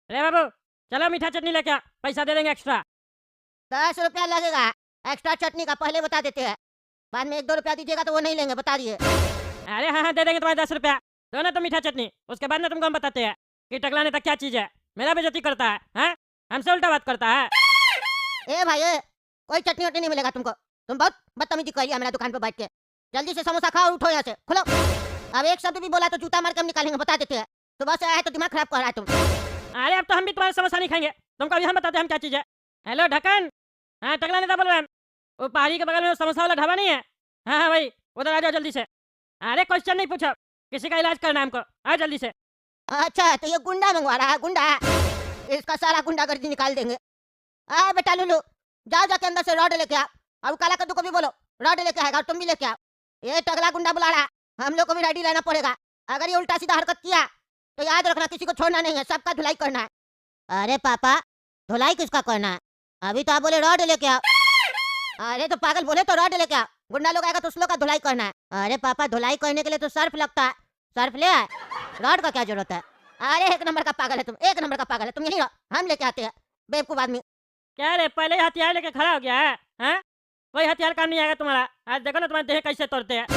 अरे बाबू, चलो मीठा चटनी लेके आ, पैसा दे देंगे एक्स्ट्रा। 10 रुपया लगेगा एक्स्ट्रा चटनी का, पहले बता देते हैं। बाद में 1-2 रुपया दीजिएगा तो वो नहीं लेंगे, बता दिए। अरे हाँ हाँ, दे देंगे तुम्हारे 10 रुपया। दो ना तो मीठा चटनी, उसके बाद ना तुमको हम बताते हैं कि टकला नेता क्या चीज़ है। मेरा बेइज्जती करता है, हाँ? हमसे उल्टा बात करता है। ए भाई ए, कोई चटनी वटनी नहीं मिलेगा तुमको। तुम बहुत बदतमीजी कर लिया मेरा दुकान पे बैठ के। जल्दी से समोसा खाओ और उठो यहाँ से, खुलो। अब एक शब्द भी बोला तो जूता मार के हम निकालेंगे, बता देते हैं। सुबह से आया है तो दिमाग खराब कर रहा है तुम। अरे अब तो हम भी तुम्हारा समोसा नहीं खाएंगे, तुमको अभी हम बताते हैं हम क्या चीज़ है। हेलो ढक्कन, हाँ टकला नेता बोल रहे हैं। वो पहाड़ी के बगल में वो समोसा वाला ढाबा नहीं है? हाँ हाँ भाई, उधर आ जाओ जल्दी से। अरे क्वेश्चन नहीं पूछो, किसी का इलाज करना है हमको, आ जल्दी से। अच्छा तो ये गुंडा मंगवा रहा है, गुंडा। इसका सारा गुंडागर्दी निकाल देंगे। आ बेटा लुलू, जाओ जाके अंदर से रॉड लेके आ। और काला कद्दू को भी बोलो रॉड लेके आएगा, और तुम भी लेके आओ। ये टगला गुंडा बुला रहा है, हम लोग को भी रेडी रहना पड़ेगा। अगर ये उल्टा सीधा हरकत किया तो याद रखना किसी को छोड़ना नहीं है, सबका धुलाई करना है। अरे पापा, धुलाई किसका करना है? अभी तो आप बोले रॉड लेके आओ। अरे तो पागल, बोले तो रॉड लेके आओ। गुंडा लोग आएगा तो उस लोग का धुलाई करना है। अरे पापा, धुलाई करने के लिए तो सर्फ लगता है, सर्फ ले आए, रॉड का क्या जरूरत है? अरे एक नंबर का पागल है तुम, एक नंबर का पागल है तुम। यही रहो, हम लेके आते हैं, बेवकूफ आदमी। क्या रे, पहले ही हथियार लेके खड़ा हो गया है, हाँ? कोई हथियार काम नहीं आएगा तुम्हारा। आज देखो ना तुम्हारे देह कैसे तोड़ते हैं।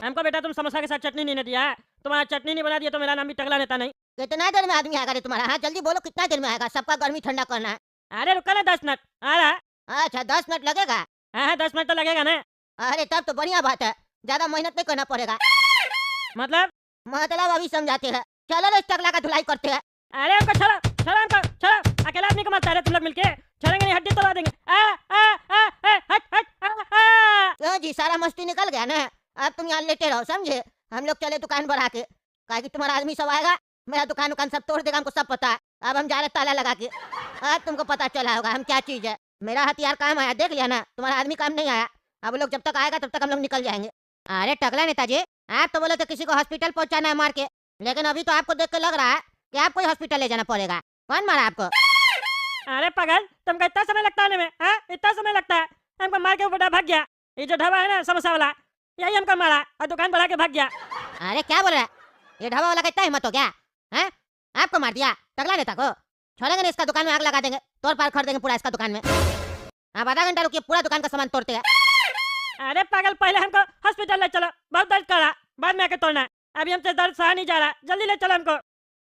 हमको बेटा तुम समोसा के साथ चटनी नहीं दिया है, तुम्हारा चटनी नहीं बना दिया तो मेरा नाम भी टकला नेता नहीं। कितना देर में आदमी आएगा रे तुम्हारा? हाँ जल्दी बोलो, कितना देर में आएगा? सबका गर्मी ठंडा करना है। अरे रुको ना 10 मिनट, आ रहा है। अच्छा 10 मिनट लगेगा? हाँ हाँ, 10 मिनट तो लगेगा ना। अरे तब तो बढ़िया बात है, ज्यादा मेहनत नहीं करना पड़ेगा। मतलब? मतलब अभी समझाते हैं। चलो रे, टकला का धुलाई करते हैं। अरे हमको छोड़ो, छोड़ो हमको, छोड़ो। अकेला आदमी को मारता है रे तुम लोग मिलके। छोड़ेंगे नहीं, हड्डी तोड़ा देंगे। हट हट क्यों जी, सारा मस्ती निकल गया ना? अब तुम यहाँ लेटे रहो, समझे? हम लोग चले दुकान बढ़ा के, कहा कि तुम्हारा आदमी सब आएगा, मेरा दुकान उकान सब तोड़ देगा, हमको सब पता है। अब हम जा रहे ताला लगा के। अब तुमको पता चला होगा हम क्या चीज है। मेरा हथियार काम आया, देख लिया ना? तुम्हारा आदमी काम नहीं आया। अब लोग जब तक आएगा तब तक हम लोग निकल जाएंगे। अरे टकला नेताजी, आप तो बोले थे किसी को हॉस्पिटल पहुंचाना है मार के, लेकिन अभी तो आपको देख के लग रहा है कि आपको ही हॉस्पिटल ले जाना पड़ेगा। कौन मारा आपको? अरे पागल, तुमको इतना समय लगता है आने में, हाँ? इतना समय लगता है? हमको मार के ऊपर भाग गया। ये जो ढाबा है ना समोसा वाला, यही हमको मारा और दुकान बढ़ा के भाग गया। अरे क्या बोल रहा है? ये ढाबा वाला का इतना हिम्मत हो गया है? आपको मार दिया टकला नेता को? छोड़ेंगे नहीं, इसका दुकान में आग लगा देंगे, तोड़ पार कर देंगे पूरा इसका दुकान में। आप आधा घंटा रुकिए, पूरा दुकान का सामान तोड़ते हैं। अरे पागल, पहले हमको हॉस्पिटल ले चलो, बहुत दर्द कर रहा, बाद में आके तोड़ना है। अभी हमसे दर्द सहा नहीं जा रहा, जल्दी ले चलो हमको।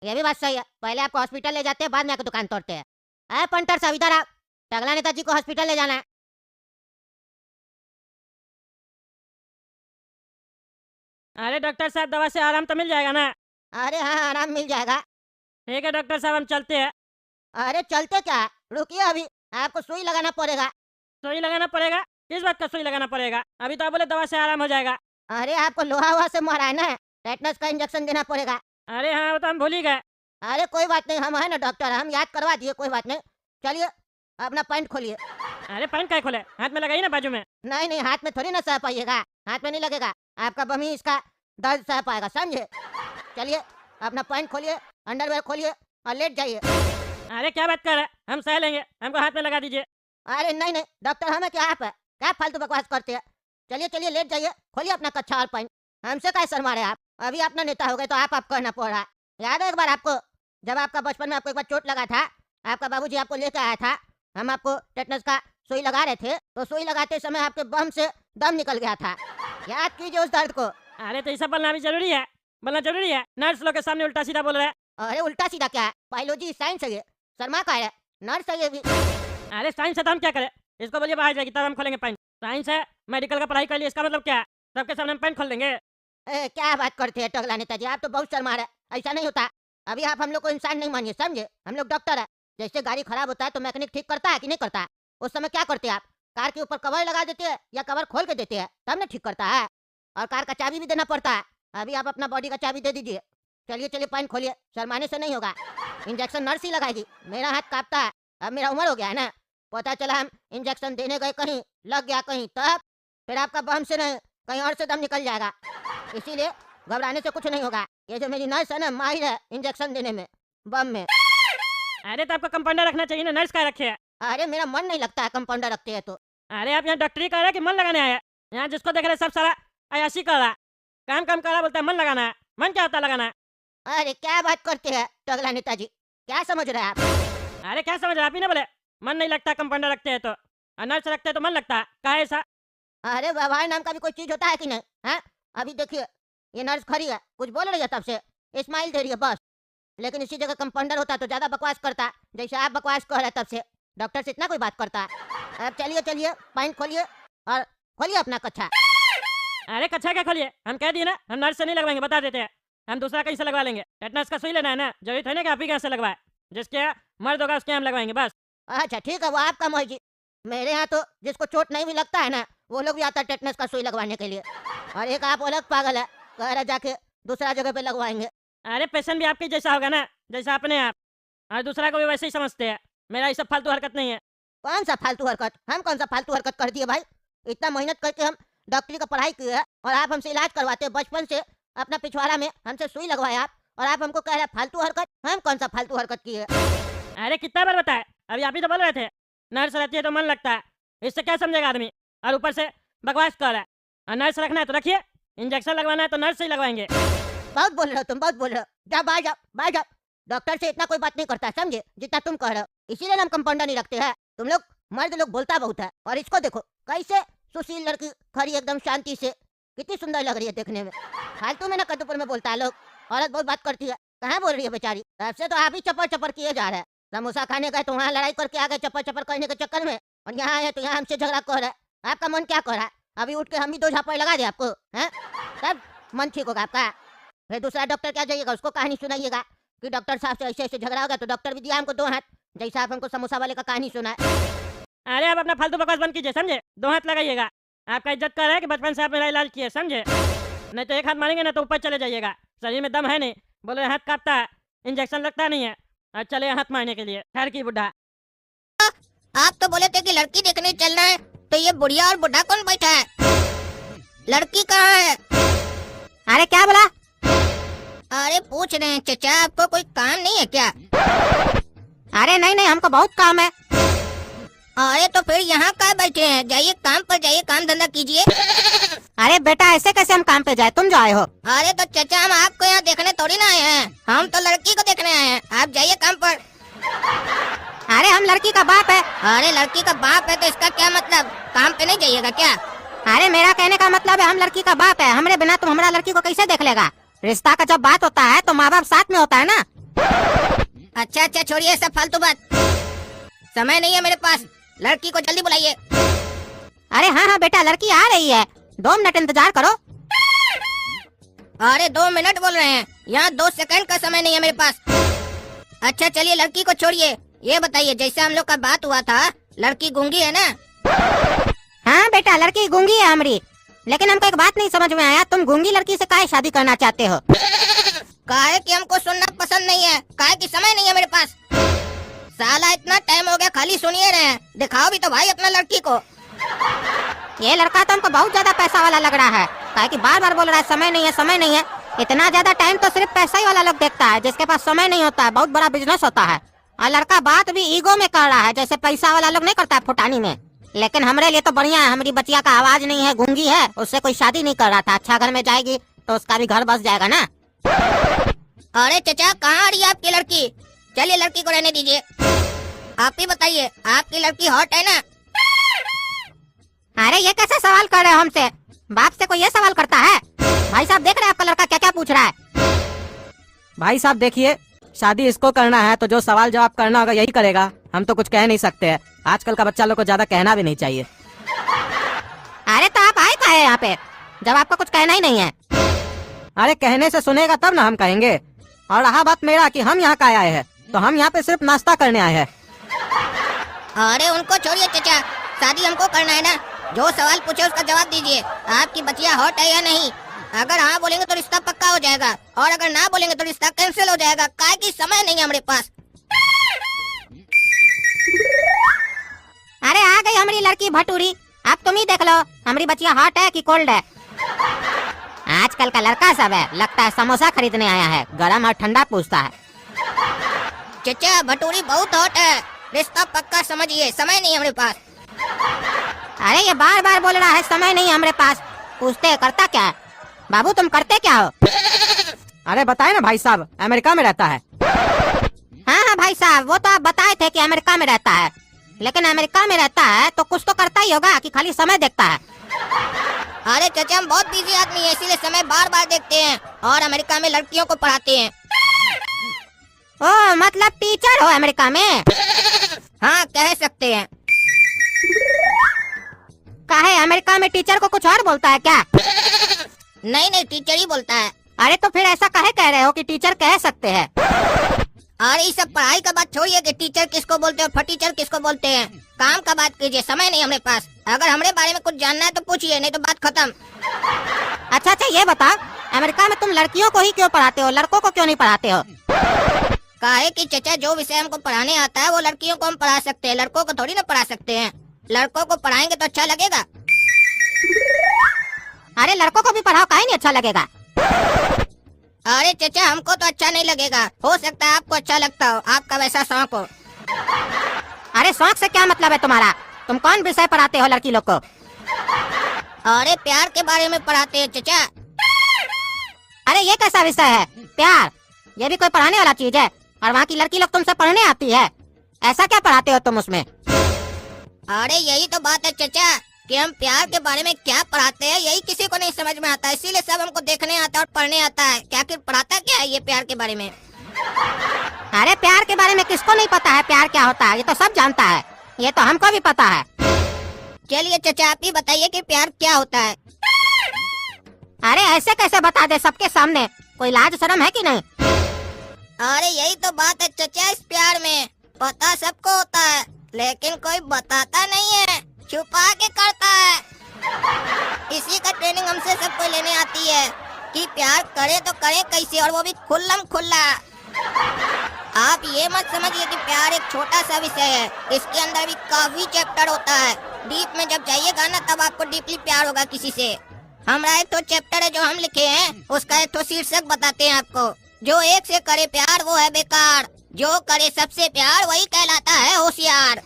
ये भी बात सही है, पहले आपको हॉस्पिटल ले जाते हैं, बाद में आके दुकान तोड़ते हैं। अरे पंटर साहब इधर आप, टकला नेताजी को हॉस्पिटल ले जाना है। अरे डॉक्टर साहब, दवा से आराम तो मिल जाएगा ना? अरे हाँ आराम मिल जाएगा। ठीक है डॉक्टर साहब, हम चलते हैं। अरे चलते क्या, रुकिए अभी आपको सुई लगाना पड़ेगा। सुई लगाना पड़ेगा? किस बात का सुई लगाना पड़ेगा? अभी तो आप बोले दवा से आराम हो जाएगा। अरे आपको लोहा वहा से मारा है ना, टेटनस का इंजेक्शन देना पड़ेगा। अरे हाँ, वो तो हम भूल ही गए। अरे कोई बात नहीं, हम है ना डॉक्टर, हम याद करवा दिए, कोई बात नहीं। चलिए अपना पैंट खोलिए। अरे पैंट काय खोले, हाथ में लगाइए ना बाजू में। नहीं नहीं, हाथ में थोड़ी ना सह पाइएगा, हाथ में नहीं लगेगा, आपका बमी इसका दर्द सह पाएगा, समझे? चलिए अपना पैंट खोलिए, अंडरवेयर खोलिए और लेट जाइए। अरे क्या बात कर रहे हैं, हम सह लेंगे, हमको हाथ में लगा दीजिए। अरे नहीं नहीं डॉक्टर, हमें क्या आप है, क्या फालतू बकवास करते हैं? चलिए चलिए लेट जाइए, खोलिए अपना कच्छा और पैंट। हमसे क्या शर्मा रहे आप? अभी अपना नेता हो गए तो आप करना पड़ रहा है। याद है एक बार आपको, जब आपका बचपन में आपको एक बार चोट लगा था, आपका बाबूजी आपको लेके आया था, हम आपको टेटनस का सुई लगा रहे थे, तो सुई लगाते समय आपके बम से दम निकल गया था। याद कीजिए उस दर्द को। अरे तो ये सब बोलना भी जरूरी है? बोलना जरूरी है? नर्स लोग के सामने उल्टा सीधा बोल रहे हैं। अरे उल्टा सीधा क्या है, बायोलॉजी साइंस है ये, शर्मा का है, नर्स है ये भी। अरे साइंस है तो हम क्या करें? इसको बोलिए बाहर जाएगी तब हम खोलेंगे पैंट। साइंस है, मेडिकल का पढ़ाई कर लिए, इसका मतलब क्या है? सबके सामने हम पैंट खोल देंगे? क्या बात करते हैं टकला नेताजी, आप तो बहुत शर्मा रहे, ऐसा नहीं होता। अभी आप हम लोग को इंसान नहीं मानिए, समझे? हम लोग डॉक्टर है। जैसे गाड़ी खराब होता है तो मैकेनिक ठीक करता है कि नहीं करता? उस समय क्या करते हैं आप? कार के ऊपर कवर लगा देते हैं या कवर खोल के देते हैं, तब ना ठीक करता है। और कार का चाबी भी देना पड़ता है। अभी आप अपना बॉडी का चाबी दे दीजिए। चलिए चलिए पैंट खोलिए, शर्माने से नहीं होगा। इंजेक्शन नर्स ही लगाएगी, मेरा हाथ कांपता है, अब मेरा उम्र हो गया है ना। पता चला हम इंजेक्शन देने गए, कहीं लग गया कहीं, तब फिर आपका बम से नहीं कहीं और से दम निकल जाएगा। इसीलिए घबराने से कुछ नहीं होगा। ये जो मेरी नर्स है ना, माहिर है इंजेक्शन देने में, बम में। अरे तो आपको कंपाउंडर रखना चाहिए ना, नर्स का रखे है। अरे मेरा मन नहीं लगता है कंपाउंडर रखते हैं तो। अरे आप यहाँ डॉक्टरी कर रहे हैं कि मन लगाने आए हैं? यहाँ जिसको देख रहे सब सारा अयाशी कर रहा है, काम काम कर रहा, बोलता है मन लगाना है। मन क्या होता है लगाना है? अरे क्या बात करते हैं टगला नेताजी, क्या समझ रहे हैं आप? अरे क्या समझ रहे आप ही ना बोले मन नहीं लगता कंपाउंडर रखते हैं तो, और नर्स रखते हैं तो मन लगता है, का है ऐसा? अरे व्यवहार नाम का भी कोई चीज होता है कि नहीं? हैं? अभी देखिए, ये नर्स खड़ी है, कुछ बोल रही है तब से, स्माइल दे रही है बस। लेकिन इसी जगह कंपाउंडर होता तो ज्यादा बकवास करता, जैसे आप बकवास कर रहे हैं तब से। डॉक्टर से इतना कोई बात करता है? अब चलिए चलिए, पैंट खोलिए और खोलिए अपना कच्छा। अरे कच्छा क्या खोलिए, हम कह दिए ना हम नर्स से नहीं लगवाएंगे, बता देते हैं। हम दूसरा कहीं से लगवा लेंगे। टेटनस का सुई लेना है ना, जरूरी है ना कि आप ही कहाँ से लगवाए। जिसके यहाँ मर्द होगा उसके यहाँ हम लगवाएंगे बस। अच्छा ठीक है, वो आपका मर्जी। मेरे यहाँ तो जिसको चोट नहीं भी लगता है ना, वो लोग भी आता है टेटनस का सुई लगवाने के लिए। और एक आप अलग पागल है, कह रहा जाके दूसरा जगह पे लगवाएंगे। अरे पेशेंट भी आपके जैसा होगा ना, जैसा अपने आप, और दूसरा को भी वैसे ही समझते हैं। मेरा ये सब फालतू हरकत नहीं है। कौन सा फालतू हरकत? हम कौन सा फालतू हरकत कर दिए भाई? इतना मेहनत करके हम डॉक्टरी का पढ़ाई किए हैं और आप हमसे इलाज करवाते हैं बचपन से। अपना पिछवाड़ा में हमसे सुई लगवाए आप, और आप हमको कह रहे हैं फालतू हरकत। हम कौन सा फालतू हरकत किए? अरे कितना बार बताए, अभी आप ही तो बोल रहे थे नर्स रहती है तो मन लगता है। इससे क्या समझेगा आदमी, और ऊपर से बकवास कर रहा है। और नर्स रखना है तो रखिए, इंजेक्शन लगवाना है तो नर्स से ही लगवाएंगे। बहुत बोल रहे हो तुम, बहुत बोल रहे हो। जा बाहर जाओ, बाहर जाओ। डॉक्टर से इतना कोई बात नहीं करता, समझे, जितना तुम कह रहे हो। इसीलिए हम कंपाउंडर नहीं रखते हैं। तुम लोग मर्द लोग बोलता बहुत है। और इसको देखो कैसे सुशील लड़की खड़ी एकदम शांति से, कितनी सुंदर लग रही है देखने में। फालतू में ना कद्दूपुर में बोलता है लोग, औरत बहुत बात करती है। कहाँ बोल रही है बेचारी? तब से तो आप ही चपर चपर किए जा रहे हैं। समोसा खाने गए तो वहाँ लड़ाई करके आ गए चपर चपर करने के चक्कर में, और यहाँ आए तो यहाँ हमसे झगड़ा कर रहा है। आपका मन क्या कर रहा है? अभी उठ के हम भी 2 झापड़ लगा दे आपको, हैं? तब मन ठीक होगा आपका। फिर दूसरा डॉक्टर क्या जाइएगा, उसको कहानी सुनाइएगा कि डॉक्टर साहब से ऐसे ऐसे झगड़ा होगा, तो डॉक्टर भी दिया हमको 2 हाथ, जैसा आप हमको समोसा वाले का कहानी सुना है। अरे आप अपना फालतू बकवास बंद कीजिए, समझे। 2 हाथ लगाइएगा। आपका इज्जत कर रहा है कि बचपन से आप मेरा इलाज किए, समझे। नहीं तो 1 हाथ मारेंगे ना तो ऊपर चले जाइएगा। शरीर में दम है नहीं, बोले हाथ काटता है, इंजेक्शन लगता नहीं है, और चले हाथ मारने के लिए। खैर की बुढ़ा। आप तो बोले थे कि लड़की देखने चलना है, तो ये बुढ़िया और बुढ़ा कौन बैठा है? लड़की कहाँ है? अरे क्या बोला? अरे पूछ रहे हैं चचा, आपको कोई काम नहीं है क्या? अरे नहीं नहीं, हमको बहुत काम है। अरे तो फिर यहाँ कहाँ बैठे हैं? जाइए काम पर जाइए, काम धंधा कीजिए। अरे बेटा ऐसे कैसे हम काम पे जाए, तुम जो आए हो? अरे तो चचा हम आपको यहाँ देखने थोड़ी ना आए हैं, हम तो लड़की को देखने आए हैं। आप जाइए काम पर। अरे हम लड़की का बाप है। अरे लड़की का बाप है तो इसका क्या मतलब, काम पे नहीं जाइएगा क्या? अरे मेरा कहने का मतलब है हम लड़की का बाप है, हमरे बिना तुम हमारा लड़की को कैसे देख लेगा? रिश्ता का जब बात होता है तो माँ बाप साथ में होता है ना। अच्छा अच्छा छोड़िए सब फालतू बात, समय नहीं है मेरे पास। लड़की को जल्दी बुलाइए। अरे हाँ हाँ बेटा, लड़की आ रही है, 2 मिनट इंतजार करो। अरे 2 मिनट बोल रहे हैं, यहाँ 2 सेकंड का समय नहीं है मेरे पास। अच्छा चलिए लड़की को छोड़िए, ये बताइए जैसे हम लोग का बात हुआ था, लड़की गूंगी है ना? हाँ बेटा लड़की गूंगी है हमारी, लेकिन हमको एक बात नहीं समझ में आया, तुम गूंगी लड़की से काहे शादी करना चाहते हो? काहे कि हमको सुनना पसंद नहीं है, काहे कि समय नहीं है मेरे पास। साला इतना टाइम हो गया खाली सुनिए रहे हैं, दिखाओ भी तो भाई अपना लड़की को। ये लड़का तो हमको बहुत ज्यादा पैसा वाला लग रहा है, काहे कि बार बार बोल रहा है समय नहीं है, समय नहीं है। इतना ज्यादा टाइम तो सिर्फ पैसा ही वाला लोग देखता है, जिसके पास समय नहीं होता है, बहुत बड़ा बिजनेस होता है। और लड़का बात भी ईगो में कर रहा है, जैसे पैसा वाला लोग नहीं करता है फुटानी में। लेकिन हमारे लिए तो बढ़िया है, हमारी बच्चिया का आवाज नहीं है, गूंगी है, उससे कोई शादी नहीं कर रहा था। अच्छा घर में जाएगी तो उसका भी घर बस जाएगा ना। अरे चचा कहाँ आ रही है आपकी लड़की? चलिए लड़की को रहने दीजिए। आप ही बताइए आपकी लड़की हॉट है ना? अरे ये कैसे सवाल कर रहे हो हमसे? बाप से कोई ये सवाल करता है? भाई साहब देख रहे हैं आपका लड़का क्या क्या पूछ रहा है। भाई साहब देखिए, शादी इसको करना है तो जो सवाल जवाब करना होगा यही करेगा, हम तो कुछ कह नहीं सकते हैं। आजकल का बच्चा लोग को ज्यादा कहना भी नहीं चाहिए। अरे तो आप आए काहे यहाँ पे जब आपको कुछ कहना ही नहीं है? अरे कहने से सुनेगा तब ना हम कहेंगे। और रहा बात मेरा कि हम यहाँ का आए हैं, तो हम यहाँ पे सिर्फ नाश्ता करने आए हैं। अरे उनको छोड़िए चचा, शादी हमको करना है ना। जो सवाल पूछे उसका जवाब दीजिए। आपकी बच्चिया हॉट है या नहीं? अगर हाँ बोलेंगे तो रिश्ता पक्का हो जाएगा, और अगर ना बोलेंगे तो रिश्ता कैंसिल हो जाएगा, काहे कि समय नहीं है हमारे पास। अरे आ गई हमारी लड़की भटूरी, अब तुम ही देख लो हमारी बच्चिया हॉट है कि कोल्ड है। आजकल का लड़का सब है, लगता है समोसा खरीदने आया है, गरम और ठंडा पूछता है। चचा भटूरी बहुत हॉट है, रिश्ता पक्का समझिए, समय नहीं है हमारे पास। अरे ये बार बार बोल रहा है समय नहीं है हमारे पास, पूछते करता क्या है? बाबू तुम करते क्या हो? अरे बताए ना भाई साहब, अमेरिका में रहता है। हाँ हाँ वो तो आप बताए थे कि अमेरिका में रहता है, लेकिन अमेरिका में रहता है तो कुछ तो करता ही होगा कि खाली समय देखता है। अरे चाचा हम बहुत बिजी आदमी है, इसीलिए समय बार बार देखते हैं और अमेरिका में लड़कियों को पढ़ाते हैं। ओ मतलब टीचर हो अमेरिका में? हाँ कह सकते हैं। काहे अमेरिका में टीचर को कुछ और बोलता है क्या? नहीं नहीं टीचर ही बोलता है। अरे तो फिर ऐसा काहे कह रहे हो कि टीचर कह सकते हैं? अरे इस सब पढ़ाई का बात छोड़िए कि टीचर किसको बोलते हैं और फटीचर किसको बोलते हैं। काम का बात कीजिए, समय नहीं हमारे पास। अगर हमारे बारे में कुछ जानना है तो पूछिए, नहीं तो बात खत्म। अच्छा ये बताओ, अमेरिका में तुम लड़कियों को ही क्यों पढ़ाते हो, लड़कों को क्यों नहीं पढ़ाते हो? काहे कि चचा जो विषय हमको पढ़ाने आता है वो लड़कियों को हम पढ़ा सकते हैं, लड़कों को थोड़ी ना पढ़ा सकते हैं। लड़कों को पढ़ाएंगे तो अच्छा लगेगा। अरे लड़कों को भी पढ़ाओ, काहे नहीं अच्छा लगेगा? अरे चचा हमको तो अच्छा नहीं लगेगा, हो सकता है आपको अच्छा लगता हो, आपका वैसा शौक हो। अरे शौक से क्या मतलब है तुम्हारा? तुम कौन विषय पढ़ाते हो लड़की लोग को? अरे प्यार के बारे में पढ़ाते हैं चचा। अरे ये कैसा विषय है प्यार? ये भी कोई पढ़ाने वाला चीज है? और वहाँ की लड़की लोग तुमसे पढ़ने आती है, ऐसा क्या पढ़ाते हो तुम उसमें? अरे यही तो बात है चचा कि हम प्यार के बारे में क्या पढ़ाते हैं यही किसी को नहीं समझ में आता, इसीलिए सब हमको देखने आता है और पढ़ने आता है। क्या आखिर पढ़ाता क्या है ये प्यार के बारे में? अरे प्यार के बारे में किसको नहीं पता है प्यार क्या होता है, ये तो सब जानता है, ये तो हमको भी पता है। चलिए चचा आप ही बताइए कि प्यार क्या होता है। अरे ऐसे कैसे बता दे सबके सामने, कोई लाज शर्म है कि नहीं? अरे यही तो बात है चचा, इस प्यार में पता सबको होता है लेकिन कोई बताता नहीं है, छुपा के करता है। इसी का ट्रेनिंग हमसे सबको लेने आती है कि प्यार करे तो करे कैसे, और वो भी खुल्लम खुल्ला। आप ये मत समझिए कि प्यार एक छोटा सा विषय है, इसके अंदर भी काफी चैप्टर होता है। डीप में जब जाइएगा ना तब आपको डीपली प्यार होगा किसी से। हमारा एक तो चैप्टर है जो हम लिखे हैं, उसका एक तो शीर्षक बताते हैं आपको, जो एक से करे प्यार वो है बेकार, जो करे सबसे प्यार वही कहलाता है होशियार।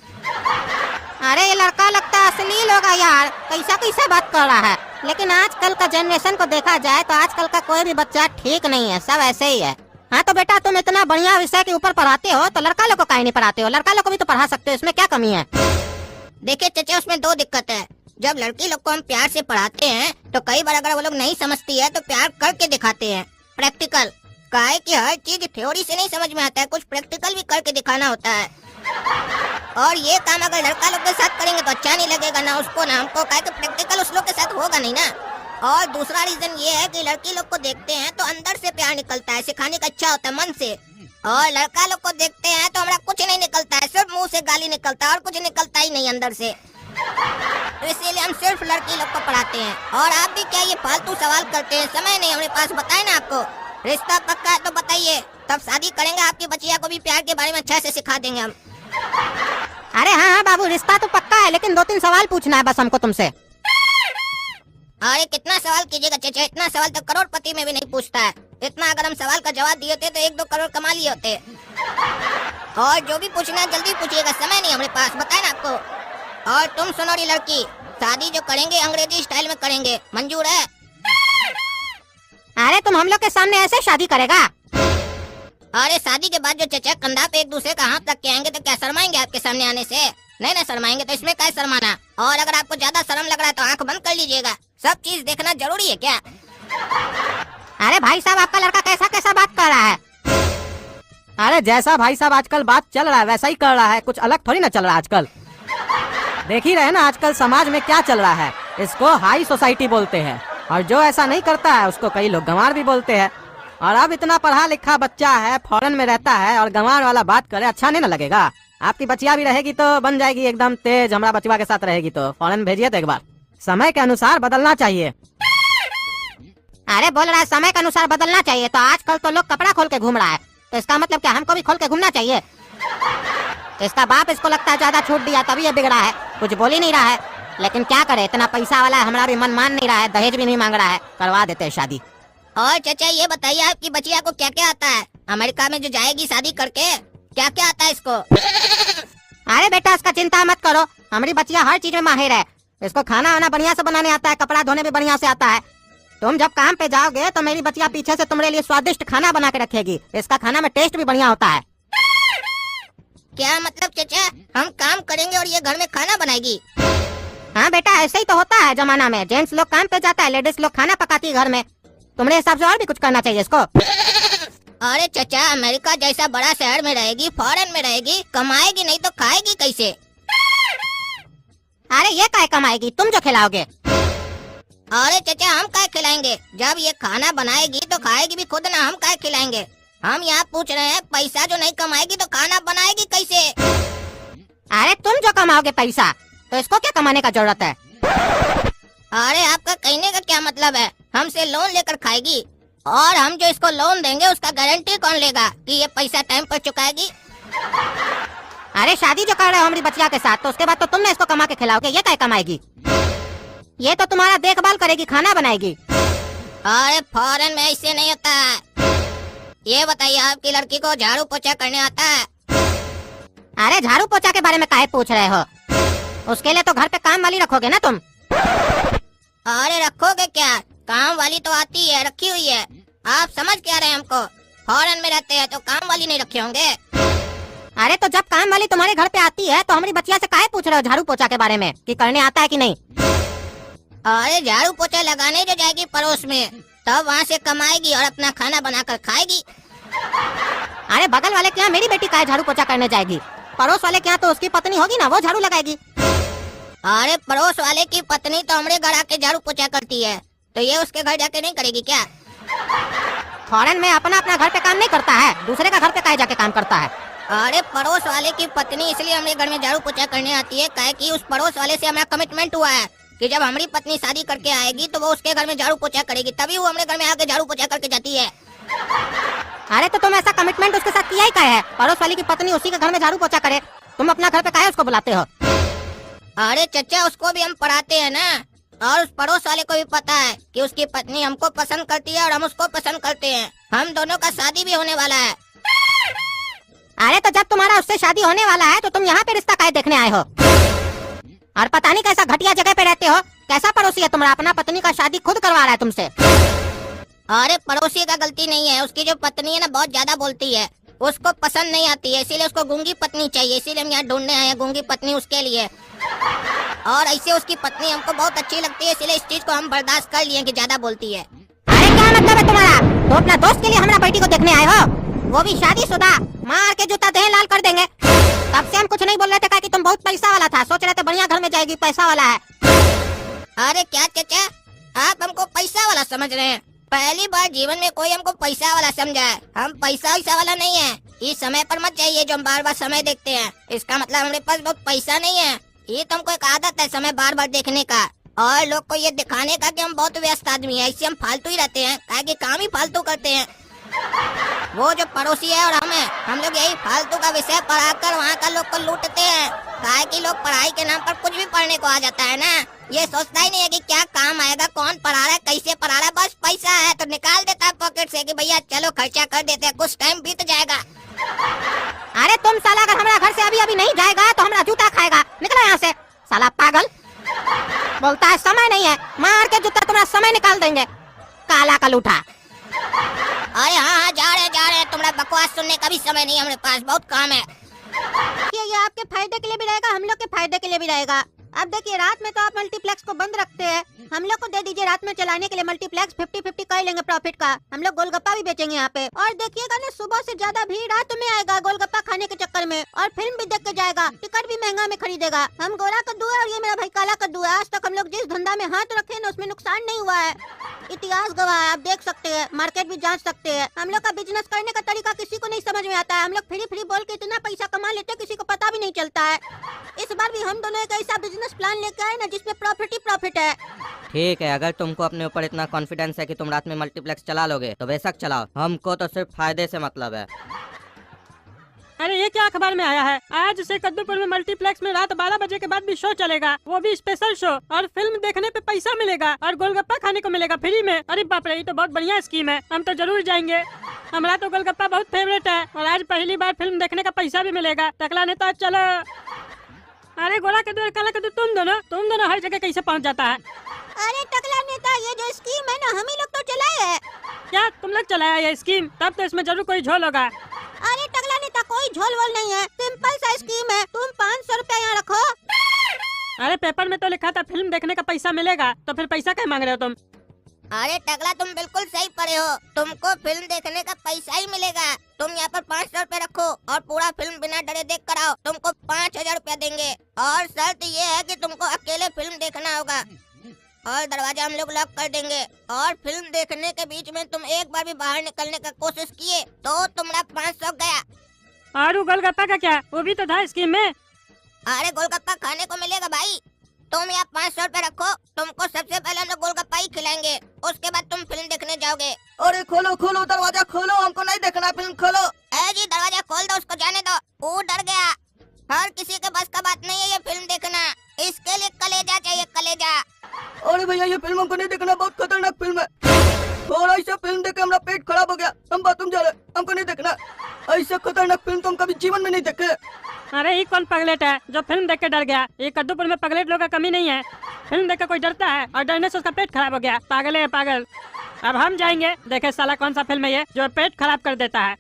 अरे ये लड़का लगता है अश्लील होगा यार, कैसा कैसा बात कर रहा है। लेकिन आजकल का जनरेशन को देखा जाए तो आजकल का कोई भी बच्चा ठीक नहीं है, सब ऐसे ही है। हाँ तो बेटा तुम इतना बढ़िया विषय के ऊपर पढ़ाते हो तो लड़का लोग को काहे नहीं पढ़ाते हो? लड़का लोग को भी तो पढ़ा सकते हो, इसमें क्या कमी है? देखिए चचा उसमें दो दिक्कत है। जब लड़की लोग को हम प्यार से पढ़ाते हैं तो कई बार अगर वो लोग नहीं समझती है तो प्यार करके दिखाते हैं, प्रैक्टिकल। काहे कि हर चीज थ्योरी से नहीं समझ में आता है, कुछ प्रैक्टिकल भी करके दिखाना होता है। और ये काम अगर लड़का लोग के साथ करेंगे तो अच्छा नहीं लगेगा ना उसको ना हमको, काहे कि प्रैक्टिकल उस लोग के साथ होगा नहीं ना। और दूसरा रीजन ये है कि लड़की लोग को देखते हैं तो अंदर से प्यार निकलता है, सिखाने का इच्छा होता है मन से। और लड़का लोग को देखते हैं तो हमारा कुछ नहीं निकलता है, सिर्फ मुंह से गाली निकलता है और कुछ निकलता ही नहीं अंदर से। तो इसीलिए हम सिर्फ लड़की लोग को पढ़ाते हैं। और आप भी क्या ये फालतू सवाल करते हैं, समय नहीं हमारे पास, बताए ना आपको। रिश्ता पक्का है तो बताइए, तब शादी करेंगे, आपकी बचिया को भी प्यार के बारे में अच्छा से सिखा देंगे हम। अरे हाँ हाँ बाबू रिश्ता तो पक्का है, लेकिन 2-3 सवाल पूछना है बस हमको तुमसे। अरे कितना सवाल कीजिएगा चचा, इतना सवाल तो करोड़पति में भी नहीं पूछता है। इतना अगर हम सवाल का जवाब दिए थे तो 1-2 करोड़ कमा लिए होते। और जो भी पूछना है जल्दी पूछिएगा, समय नहीं हमारे पास, बताए ना आपको। और तुम सुनोरी लड़की, शादी जो करेंगे अंग्रेजी स्टाइल में करेंगे, मंजूर है? अरे तुम हम लोग के सामने ऐसे शादी करेगा? अरे शादी के बाद जो चचा कंधा पे एक दूसरे का हाथ रख के आएंगे तो क्या शर्माएंगे आपके सामने आने से? नहीं ना शर्माएंगे, तो इसमें क्या शर्माना। और अगर आपको ज्यादा शर्म लग रहा है तो आंख बंद कर लीजिएगा, सब चीज देखना जरूरी है क्या? अरे भाई साहब आपका लड़का कैसा कैसा बात कर रहा है? अरे जैसा भाई साहब आजकल बात चल रहा है वैसा ही कर रहा है, कुछ अलग थोड़ी ना चल रहा है आजकल। देख ही रहे ना आजकल समाज में क्या चल रहा है, इसको हाई सोसाइटी बोलते हैं। और जो ऐसा नहीं करता है उसको कई लोग गंवार भी बोलते हैं। और अब इतना पढ़ा लिखा बच्चा है, फॉरेन में रहता है और गंवार वाला बात करे, अच्छा नहीं ना लगेगा? आपकी बचिया भी रहेगी तो बन जाएगी एकदम तेज, हमारा बचवा के साथ रहेगी तो फॉरेन भेजिए तो एक बार। समय के अनुसार बदलना चाहिए। अरे बोल रहा है समय के अनुसार बदलना चाहिए, तो आजकल तो लोग कपड़ा खोल के घूम रहा है, तो इसका मतलब क्या हमको भी खोल के घूमना चाहिए? इसका बाप इसको लगता है ज्यादा छूट दिया तभी ये बिगड़ा है, कुछ बोल ही नहीं रहा है। लेकिन क्या करे, इतना पैसा वाला है, हमारा भी मन मान नहीं रहा है, दहेज भी नहीं मांग रहा है, करवा देते हैं शादी। और चाचा ये बताइए आपकी बचिया को क्या क्या आता है? अमेरिका में जो जाएगी शादी करके क्या क्या आता है इसको? अरे बेटा इसका चिंता मत करो, हमारी बचिया हर चीज में माहिर है। इसको खाना वाना बढ़िया से बनाने आता है, कपड़ा धोने भी बढ़िया से आता है। तुम जब काम पे जाओगे तो मेरी बचिया पीछे से तुम्हारे लिए स्वादिष्ट खाना बना के रखेगी, इसका खाना में टेस्ट भी बढ़िया होता है। क्या मतलब चाचा, हम काम करेंगे और ये घर में खाना बनाएगी? हाँ बेटा, ऐसे ही तो होता है जमाना में। जेंट्स लोग काम पे जाता है, लेडीज लोग खाना पकाती है घर में। तुम्हारे हिसाब से और भी कुछ करना चाहिए इसको। अरे चाचा, अमेरिका जैसा बड़ा शहर में रहेगी, फॉरेन में रहेगी, कमाएगी नहीं तो खाएगी कैसे? अरे ये काय कमाएगी, तुम जो खिलाओगे। अरे चाचा, हम काय खिलाएंगे? जब ये खाना बनाएगी तो खाएगी भी खुद ना, हम काय खिलाएंगे? हम यहाँ पूछ रहे हैं, पैसा जो नहीं कमाएगी तो खाना बनाएगी कैसे? अरे तुम जो कमाओगे पैसा, तो इसको क्या कमाने का जरूरत है? अरे आपका कहने का क्या मतलब है? हमसे लोन लेकर खाएगी, और हम जो इसको लोन देंगे उसका गारंटी कौन लेगा कि ये पैसा टाइम पर चुकाएगी? अरे शादी जो कर रहे हो हमारी बच्चिया के साथ, तो उसके बाद तो तुमने इसको कमा के खिलाओगे, ये क्या कमाएगी? ये तो तुम्हारा देखभाल करेगी, खाना बनाएगी। अरे फॉरेन में ऐसे नहीं होता है। ये बताइए, आपकी लड़की को झाड़ू पोछा करने आता है? अरे झाड़ू पोछा के बारे में काहे पूछ रहे हो? उसके लिए तो घर पे काम वाली रखोगे ना तुम। अरे रखोगे क्या, काम वाली तो आती है, रखी हुई है। आप समझ क्या रहे हैं हमको? फॉरेन में रहते हैं तो काम वाली नहीं रखे होंगे। अरे तो जब काम वाली तुम्हारे घर पे आती है तो हमारी बच्चिया से काहे पूछ रहे हो झाड़ू पोछा के बारे में, कि करने आता है कि नहीं? अरे झाड़ू पोछा लगाने जो जाएगी पड़ोस में, तब वहाँ से कमाएगी और अपना खाना बनाकर खाएगी। अरे बगल वाले के यहाँ मेरी बेटी काहे झाड़ू पोछा करने जाएगी? पड़ोस वाले के यहाँ तो उसकी पत्नी होगी ना, वो झाड़ू लगाएगी। अरे पड़ोस वाले की पत्नी तो हमारे घर आके झाड़ू पोछा करती है, तो ये उसके घर जाके नहीं करेगी क्या? फॉरेन में अपना अपना घर पे काम नहीं करता है, दूसरे का घर पे काहे जाके काम करता है? अरे पड़ोस वाले की पत्नी इसलिए हमारे घर में झाड़ू पोछा करने आती है, काहे कि उस पड़ोस वाले से हमारा कमिटमेंट हुआ है कि जब हमारी पत्नी शादी करके आएगी तो वो उसके घर में झाड़ू पोछा करेगी, तभी वो हमारे घर में आके झाड़ू पोछा करके जाती है। अरे तो तुम ऐसा कमिटमेंट उसके साथ किया ही क्या है? पड़ोस वाली की पत्नी उसी के घर में झाड़ू पोछा करे, तुम अपना घर पे काहे उसको बुलाते हो? अरे चचा, उसको भी हम पढ़ाते हैं ना, और उस पड़ोस वाले को भी पता है कि उसकी पत्नी हमको पसंद करती है और हम उसको पसंद करते हैं। हम दोनों का शादी भी होने वाला है। अरे तो जब तुम्हारा उससे शादी होने वाला है तो तुम यहाँ पे रिश्ता काहे देखने आए हो? और पता नहीं कैसा घटिया जगह पे रहते हो, कैसा पड़ोसी है तुम्हारा, अपना पत्नी का शादी खुद करवा रहा है तुमसे। अरे पड़ोसी का गलती नहीं है, उसकी जो पत्नी है ना बहुत ज्यादा बोलती है, उसको पसंद नहीं आती है, इसीलिए उसको गूंगी पत्नी चाहिए, इसीलिए हम यहाँ ढूंढने आए हैं गूंगी पत्नी उसके लिए। और ऐसे उसकी पत्नी हमको बहुत अच्छी लगती है, इसलिए इस चीज को हम बर्दाश्त कर लिए कि ज्यादा बोलती है। अरे क्या मतलब है तुम्हारा? तो अपना दोस्त के लिए हमारा बेटी को देखने आए हो, वो भी शादीशुदा? मार के जूता देह लाल कर देंगे। तब से हम कुछ नहीं बोल रहे थे कि तुम बहुत पैसा वाला था, सोच रहे थे बढ़िया घर में जाएगी, पैसा वाला है। अरे क्या चाचा, आप हमको पैसा वाला समझ रहे हैं? पहली बार जीवन में कोई हमको पैसा वाला समझा है। हम पैसा वैसा वाला नहीं है। इस समय पर मत जाइए जो हम बार बार समय देखते हैं, इसका मतलब हमारे पास बहुत पैसा नहीं है। ये तो हमको एक आदत है समय बार बार देखने का, और लोग को ये दिखाने का कि हम बहुत व्यस्त आदमी है, इससे हम फालतू ही रहते हैं, ताकि काम ही फालतू करते हैं। वो जो पड़ोसी है और हम लोग यही फालतू का विषय पढ़ाकर वहाँ का लोग को लूटते हैं, काहे कि लोग पढ़ाई के नाम पर कुछ भी पढ़ने को आ जाता है ना, ये सोचता ही नहीं है कि क्या काम आएगा, कौन पढ़ा रहा है, कैसे पढ़ा रहा है, बस पैसा है तो निकाल देता है पॉकेट से कि भैया चलो खर्चा कर देते हैं, कुछ टाइम बीत जाएगा। अरे तुम साला अगर हमारा घर से अभी अभी नहीं जाएगा तो हमारा जूता खाएगा, निकलो यहाँ से साला पागल। बोलता है समय नहीं है, मार के जूता तुम्हारा समय निकाल देंगे, काला का लूठा। अरे हाँ जा रहे हैं, तुम्हारा बकवास सुनने का भी समय नहीं है हमारे पास, बहुत काम है। ये आपके फायदे के लिए भी रहेगा, हम लोग के फायदे के लिए भी रहेगा। अब देखिए रात में तो आप मल्टीप्लेक्स को बंद रखते हैं, हम लोग को दे दीजिए रात में चलाने के लिए मल्टीप्लेक्स, 50-50 कर लेंगे प्रॉफिट का। हम लोग गोलगप्पा भी बेचेंगे यहाँ पे, और देखिएगा ना सुबह से ज्यादा भीड़ रात में आएगा गोलगप्पा खाने के चक्कर में, और फिल्म भी देख के जाएगा, टिकट भी महंगा में खरीदेगा। हम गोरा कद्दू है और ये मेरा भाई काला कद्दू है, आज तक हम लोग जिस धंधा में हाथ रखे ना उसमें नुकसान नहीं हुआ है, इतिहास गवाह है, आप देख सकते हैं, मार्केट भी जांच सकते हैं। हम लोग का बिजनेस करने का तरीका किसी को नहीं समझ में आता है, हम लोग फ्री बोल के इतना पैसा कमा लेते हैं किसी को पता भी नहीं चलता है। इस बार भी हम दोनों एक ऐसा बिजनेस प्लान लेके आए ना जिसमें प्रॉफिट ही प्रॉफिट है। ठीक है, अगर तुमको अपने ऊपर इतना कॉन्फिडेंस है कि तुम रात में मल्टीप्लेक्स चला लोगे तो बेशक चलाओ, हमको तो सिर्फ फायदे से मतलब है। अरे ये क्या अखबार में आया है, आज से कद्दूपुर में मल्टीप्लेक्स में रात 12 बजे के बाद भी शो चलेगा, वो भी स्पेशल शो, और फिल्म देखने पे पैसा मिलेगा और गोलगप्पा खाने को मिलेगा फ्री में। अरे बाप रे, ये तो बहुत बढ़िया स्कीम है, हम तो जरूर जाएंगे। हमारा तो गोलगप्पा बहुत फेवरेट है, और आज पहली बार फिल्म देखने का पैसा भी मिलेगा। टकला नेता चलो। अरे गोरा कद्दू काला कद्दू तुम दोनों हर जगह कैसे पहुँच जाता है? अरे टकला नेता, ये जो स्कीम है ना हम ही लोग तो चलाए है। क्या तुम लोग चलाया ये स्कीम? तब तो इसमें जरूर कोई झोल होगा। अरे टकला नेता, कोई झोल वोल नहीं है, सिंपल सिंपल सा स्कीम है, तुम 500 रुपया यहाँ रखो। अरे पेपर में तो लिखा था फिल्म देखने का पैसा मिलेगा, तो फिर पैसा क्या मांग रहे हो तुम? अरे टकला तुम बिल्कुल सही पढ़े हो, तुमको फिल्म देखने का पैसा ही मिलेगा। तुम यहाँ पर 500 रुपए रखो और पूरा फिल्म बिना डरे देख कर आओ, तुमको 5000 रुपया देंगे। और शर्त ये है कि तुमको अकेले फिल्म देखना होगा और दरवाजा हम लोग लॉक कर देंगे। और फिल्म देखने के बीच में तुम एक बार भी बाहर निकलने का कोशिश किए तो तुम्हारा 500 गया। और गोलगप्पा का क्या, वो भी तो था स्कीम में। अरे गोलगप्पा खाने को मिलेगा भाई, तुम यहाँ 500 रुपए रखो, तुमको सबसे पहले हम लोग गोलगप्पा ही खिलाएंगे, उसके बाद तुम फिल्म देखने जाओगे। अरे खोलो खोलो दरवाजा खोलो, हमको नहीं देखना फिल्म, खोलो। ए जी दरवाजा खोल दो, उसको जाने दो, वो डर गया। हर किसी के बस का बात नहीं है ये फिल्म देखना, इसके लिए कलेजा चाहिए, कलेजा। अरे भैया ये फिल्म हमको नहीं देखना, बहुत खतरनाक फिल्म है। और ऐसा फिल्म देख के हमारा पेट खराब हो गया, हम बाथरूम जा रहे, हमको नहीं देखना। ऐसा खतरनाक फिल्म तो हम कभी जीवन में नहीं देखे। अरे ये कौन पगलेट है जो फिल्म देख के डर गया? ये कद्दूपुर में पगलेट लोग का कमी नहीं है। फिल्म देख के कोई डरता है और डरने से उसका पेट खराब हो गया? पागल है पागल। अब हम जाएंगे देखे साला कौन सा फिल्म है ये जो पेट खराब कर देता है।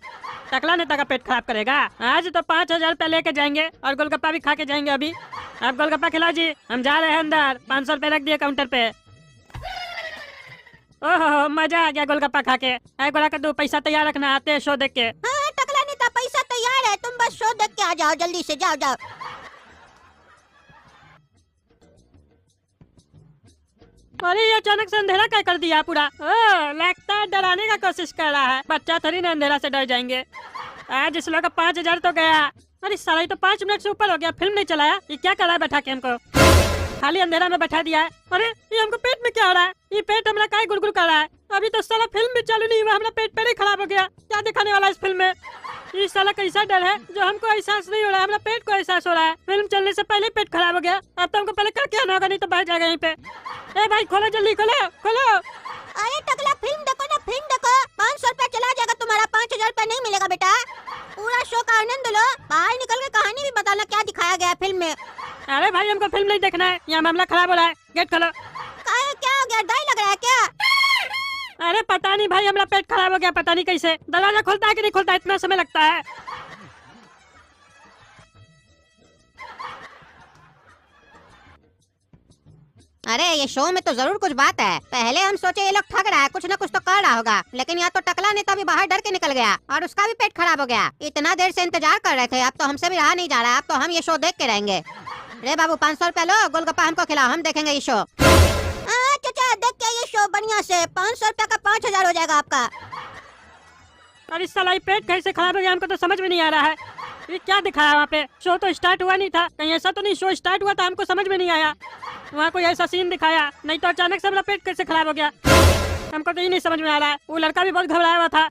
टकला नेता का पेट खराब करेगा। आज तो 5000 रुपया लेके जाएंगे और गोलगप्पा भी खा के जाएंगे अभी। अब गोलगप्पा खिलाओ जी, हम जा रहे हैं अंदर। 500 रुपए रख दिए काउंटर पे। ओहो मजा आ गया गोलगप्पा खा के। गोला कद्दू पैसा तैयार रखना, आते हैं शो देख के। हाँ टकला नेता पैसा तैयार है, तुम बस शो देख के आ जाओ, जल्दी से जाओ जाओ। अरे ये अचानक से अंधेरा क्या कर दिया पूरा? लगता है डराने का कोशिश कर रहा है। बच्चा थोड़ी ना अंधेरा से डर जाएंगे। आज इस लोग का 5000 तो गया। अरे साला ये तो 5 मिनट से ऊपर हो गया, फिल्म नहीं चलाया। ये क्या कर रहा है बैठा के हमको? खाली अंधेरा में बैठा दिया है। अरे ये हमको पेट में क्या हो रहा है? ये पेट हमारा काय गुलगुल कर रहा है? अभी तो साला फिल्म भी चालू नहीं हुआ, हमारा पेट पहले खराब हो गया। क्या दिखाने वाला है इस फिल्म में? ये साला कैसा डर है जो हमको एहसास नहीं हो रहा है, हमारा पेट को एहसास हो रहा है। फिल्म चलने से पहले पेट खराब हो गया। अब तो हमको पहले क्या आना होगा, नहीं तो बैठ जाएगा यहीं पे। ए भाई खोलो जल्दी, खोलो खोलो। अरे टकला फिल्म देखो ना, फिल्म देखो। 500 रुपया चला जाएगा तुम्हारा, 5000 रुपया नहीं मिलेगा बेटा। पूरा शो का आनंद लो, बाहर निकल के कहानी भी बताना क्या दिखाया गया फिल्म में। अरे भाई हमको फिल्म नहीं देखना है, यहाँ मामला खराब हो रहा है। गेट खोलो। क्या हो गया, डर लग रहा है क्या? अरे पता नहीं भाई, हमारा पेट खराब हो गया, पता नहीं कैसे। दरवाजा खुलता है कि नहीं खुलता, इतना समय लगता है। अरे ये शो में तो जरूर कुछ बात है। पहले हम सोचे ये लोग ठग रहा है, कुछ न कुछ तो कर रहा होगा, लेकिन यहाँ तो टकला नेता भी बाहर डर के निकल गया और उसका भी पेट खराब हो गया। इतना देर से इंतजार कर रहे थे, अब तो हमसे भी रहा नहीं जा रहा है। अब तो हम ये शो देख के रहेंगे। रे बाबू 500 रुपया लो, गोलगप्पा हमको खिलाओ, हम देखेंगे ये शो। चाचा देख के ये शो बढ़िया से, 500 रुपया का 5000 हो जाएगा आपका। अरे साला ये पेट कैसे खराब हो गया, हमको तो समझ में नहीं आ रहा है। ये क्या दिखाया वहाँ पे? शो तो स्टार्ट हुआ नहीं था, कहीं ऐसा तो नहीं शो स्टार्ट हुआ था? हमको समझ में नहीं आया। वहाँ कोई ऐसा सीन दिखाया नहीं तो अचानक से हमारा पेट कैसे खराब हो गया, हमको तो ये नहीं समझ में आ रहा है। वो लड़का भी बहुत घबराया हुआ था,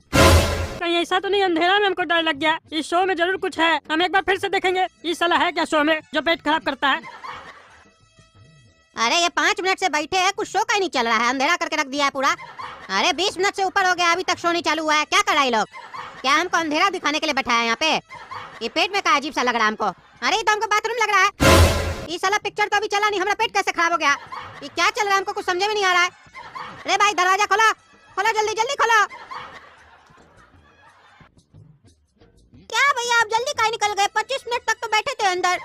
कहीं ऐसा तो नहीं अंधेरा में हमको डर लग गया। इस शो में जरूर कुछ है, हम एक बार फिर से देखेंगे। ये साला है क्या शो में जो पेट खराब करता है? अरे ये 5 मिनट से बैठे हैं, कुछ शो का ही नहीं चल रहा है, अंधेरा करके रख दिया है पूरा। अरे 20 मिनट से ऊपर हो गया, अभी तक शो नहीं चालू हुआ है। क्या कर रहा है लोग? क्या हमको अंधेरा दिखाने के लिए बैठा है यहाँ पे? ये पेट में का अजीब सा लग रहा है हमको। अरे ये तो हमको बाथरूम लग रहा है। ये साला पिक्चर तो अभी चला नहीं, हमारा पेट कैसे खराब हो गया? ये क्या चल रहा है, हमको कुछ समझ में नहीं आ रहा है। अरे भाई दरवाजा खोलो, खोलो जल्दी जल्दी खोलो। क्या भैया आप जल्दी कहीं निकल गए? 25 मिनट तक तो बैठे थे अंदर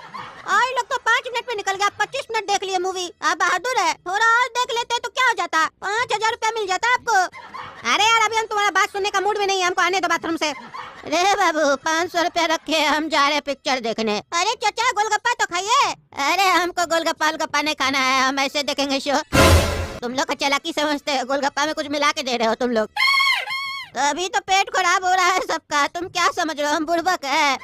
और ये लोग तो 5 मिनट में निकल गया। 25 मिनट देख लिए मूवी, आप बहादुर है। थोड़ा और देख लेते तो क्या हो जाता, 5000 रुपया मिल जाता आपको। अरे यार अभी हम तुम्हारा बात सुनने का मूड में नहीं है, हमको आने दो बाथरूम से। रे बाबू 500 रुपया रखे, हम जा रहे पिक्चर देखने। अरे चाचा गोलगप्पा तो खाइए। अरे हमको गोलगप्पा नहीं खाना है, हम ऐसे देखेंगे शो। तुम लोग का चालाकी समझते हो, गोलगप्पा में कुछ मिला के दे रहे हो तुम लोग। तो अभी तो पेट खराब हो रहा है सबका, तुम क्या समझ रहे हो हम बुड़बक है?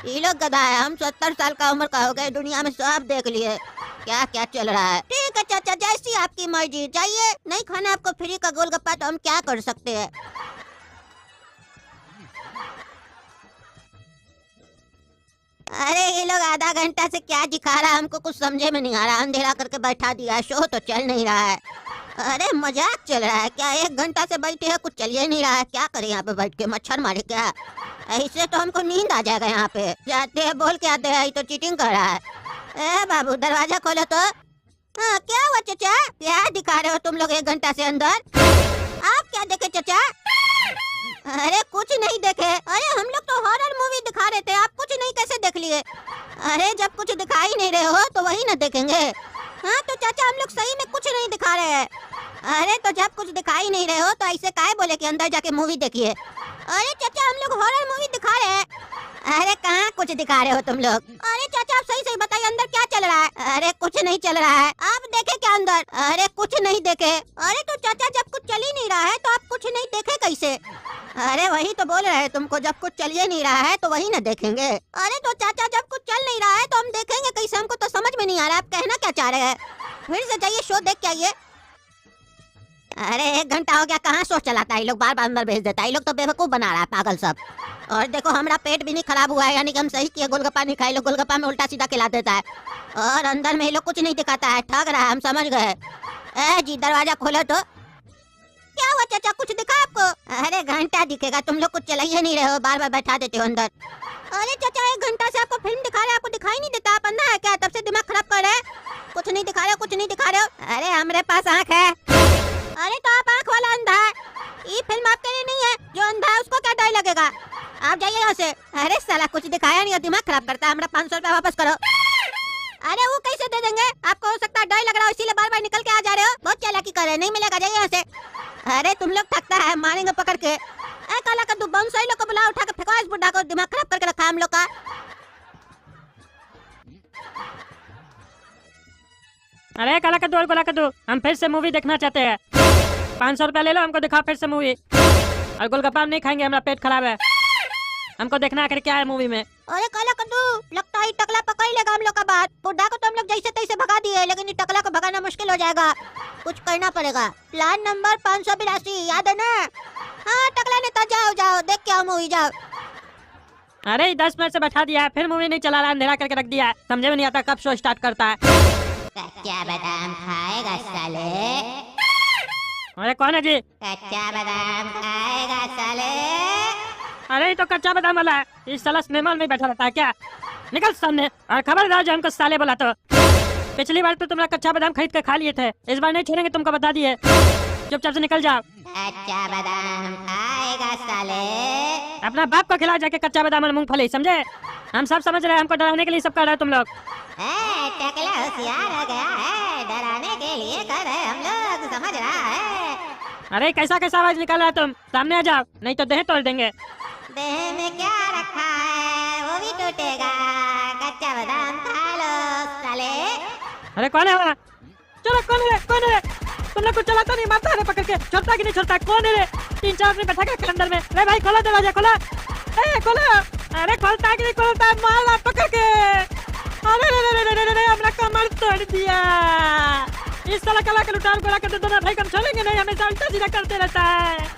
ये लोग गधा है, हम 70 साल का उम्र का हो गए, दुनिया में सब देख लिए क्या क्या चल रहा है। ठीक है चाचा जैसी आपकी मर्जी, जाइए। नहीं खाना आपको फ्री का गोलगप्पा तो हम क्या कर सकते हैं। अरे ये लोग आधा घंटा से क्या दिखा रहा है, हमको कुछ समझे में नहीं आ रहा। अंधेरा करके बैठा दिया, शो तो चल नहीं रहा है। अरे मजाक चल रहा है क्या? 1 घंटा से बैठे हैं, कुछ चल ही नहीं रहा है। क्या करें यहाँ पे बैठ के, मच्छर मारे क्या? ऐसे तो हमको नींद आ जाएगा यहाँ पे। जाते हैं बोल के आते हैं, तो चीटिंग कर रहा है। ए बाबू दरवाजा खोलो तो। हाँ क्या हुआ चाचा, क्या दिखा रहे हो तुम लोग 1 घंटा से अंदर? आप क्या देखे चाचा? अरे कुछ नहीं देखे। अरे हम लोग तो हॉरर मूवी दिखा रहे थे, आप कुछ नहीं कैसे देख लिए? अरे जब कुछ दिखा ही नहीं रहे हो तो वही ना देखेंगे। हाँ तो चाचा हम लोग सही में कुछ नहीं दिखा रहे हैं। अरे तो जब कुछ दिखा ही नहीं रहे हो तो ऐसे काहे बोले कि अंदर जाके मूवी देखिए? अरे चाचा हम लोग हॉरर मूवी दिखा रहे हैं। अरे कहाँ कुछ दिखा रहे हो तुम लोग? अरे चाचा आप सही सही बताइए अंदर क्या चल रहा है? अरे कुछ नहीं चल रहा है, आप देखे क्या अंदर? अरे कुछ नहीं देखे। अरे तो चाचा जब कुछ चल ही नहीं रहा है तो आप कुछ नहीं देखे कैसे? अरे वही तो बोल रहे हैं तुमको, जब कुछ चल ही नहीं रहा है तो वही ना देखेंगे। अरे तो चाचा जब कुछ चल नहीं रहा है तो हम देखेंगे कैसे? हमको तो समझ में नहीं आ रहा आप कहना क्या चाह रहे हैं। फिर से जाइए शो देख के आइए। अरे 1 घंटा हो गया, कहाँ शो चलाता है? ये लोग बार बार अंदर भेज देता है। ये लोग तो बेवकूफ बना रहा है पागल सब। और देखो हमारा पेट भी नहीं खराब हुआ है, यानी कि हम सही किए, गोलगप्पा नहीं खाए। लोग गोलगप्पा में उल्टा सीधा खिला देता है और अंदर में ये लोग कुछ नहीं दिखाता है, ठग रहा है, हम समझ गए। ए जी दरवाजा खोलो तो। क्या हुआ चाचा, कुछ दिखा आपको? अरे घंटा दिखेगा, तुम लोग कुछ चला ही नहीं रहे हो, बार बार बैठा देते हो अंदर। अरे चाचा 1 घंटा से आपको फिल्म दिखा रहे हैं, आपको दिखाई नहीं देता? आप अंधा है क्या? तब से दिमाग खराब कर रहे हैं। कुछ नहीं दिखा रहे हो, कुछ नहीं दिखा रहे हो। अरे हमारे पास आँख है। अरे तो आप आँख वाला अंधा है, ये फिल्म आपके लिए नहीं है। जो अंधा है उसको क्या डर लगेगा? आप जाइए यहाँ से। अरे साला कुछ दिखाया नहीं और दिमाग खराब करता है। हमारा 500 रुपया वापस करो। अरे वो कैसे दे देंगे? आपको हो सकता है डर लग रहा हो इसीलिए बार बार निकल के आ जा रहे हो। बहुत चालाकी कर रहे हैं, नहीं मिलेगा, जाइए यहाँ से। अरे तुम लोग थकता है, मारेंगे पकड़ के। ए काला कद्दू बाउंसर लोग को बुलाओ, उठा के फेंको इस बुड्ढा को, दिमाग खराब करके रखा है हम लोग का। अरे काला कद्दू और गोला कद्दू, हम फिर से मूवी देखना चाहते हैं। 500 रुपया ले लो, हमको दिखाओ फिर से मूवी। और गोलगप्पा हम नहीं खाएंगे, हमारा पेट खराब है। हमको देखना आखिर क्या है मूवी में। अरे काला कद्दू, लगता है टकला पकड़ लेगा हम लोग का बात। बुड्ढा को तो हम लोग जैसे तैसे भगा दिए, लेकिन ये टकला को भगाना मुश्किल हो जाएगा। कुछ करना पड़ेगा। प्लान नंबर 582 याद है ना? हाँ टकला नेता, जाओ जाओ देख के आओ मूवी, जाओ। अरे 10 मिनट से बैठा दिया है, फिर मूवी नहीं चला रहा, अंधेरा करके रख दिया है। समझे में नहीं आता कब शो स्टार्ट करता है। कच्चा बादाम खाएगा साले? अरे कौन है जी? कच्चा बादाम खाएगा साले? अरे ये तो कच्चा बादाम वाला है, इस साला सिनेमा में बैठा रहता है क्या? निकल सामने और खबरदार जो हमको साले बोला तो। पिछली बार तो तुमने कच्चा बादाम खरीद के खा लिए थे, इस बार नहीं छोड़ेंगे, तुमको बता दिए। चुपचाप से निकल जाओ। कच्चा बादाम खाएगा साले? अपना बाप को खिला जाके कच्चा बादाम और मूंगफली, समझे? हम सब समझ रहे हैं, हमको डराने के लिए सब कर रहे हो तुम लोग। टकला होशियार हो गया है, डराने के लिए कर रहे हम लोग, समझ रहा है। अरे कैसा कैसा आवाज निकाल रहा है तुम? सामने आ जाओ, नहीं तो देह तोड़ देंगे। देह में क्या रखा है वो भी टूटेगा। कच्चा बादाम खा लो साले। अरे कौन है वहाँ? चलो कौन है? कौन है? तुम लोग कुछ चलाता नहीं, मारता है पकड़ के, छोड़ता कि नहीं छोड़ता? कौन है रे? 3-4 आदमी बैठा के अंदर में। अरे भाई खोलो दरवाजा, खोलो। ए खोलो। अरे खोलता कि नहीं खोलता? मार ला पकड़ के। अरे रे रे रे रे रे, हमने कमर तोड़ दिया। इस साला कला के लुटान को रखकर दोनों भाई कम छोड़ेंगे नहीं, हमेशा उल्टा सीधा करते रहता है।